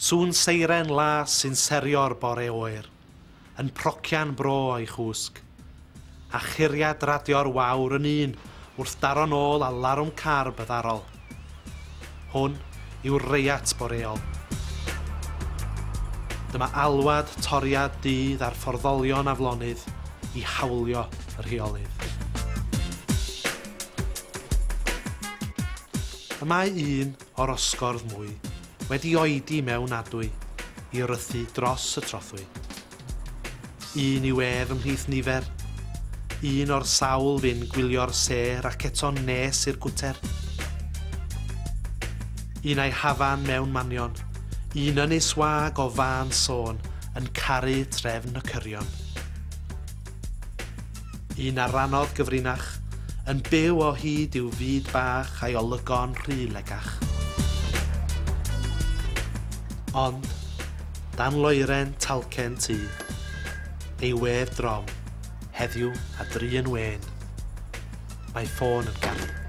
Sŵn seiren las sy'n serio'r bore oer, yn procian bro o'i chwsg, a churiad radio'r wawr yn un wrth daro nôl a larwm car byddarol. Hwn yw'r reiat boreol. Dyma alwad toriad dydd ar fforddolion aflonydd i hawlio y rheolydd. Y mae un o'r osgordd mwy wedi oedi mewn adwy i rythu dros y trothwy. Un i'w ef ymhlith nifer, un o'r sawl fy'n gwylio'r ser ac eto nes i'r gwter. Un a'i hafan mewn manion, un ynys wag o fan sôn yn caru trefn y cyrion. Un ar rannodd gyfrinach, yn byw o hyd i'w fyd bach a'i olygon rhy legach. Ond, dan loeren talcen tŷ, ei wedd drom, heddiw a dri yn wen, mae ffôn yn ganu.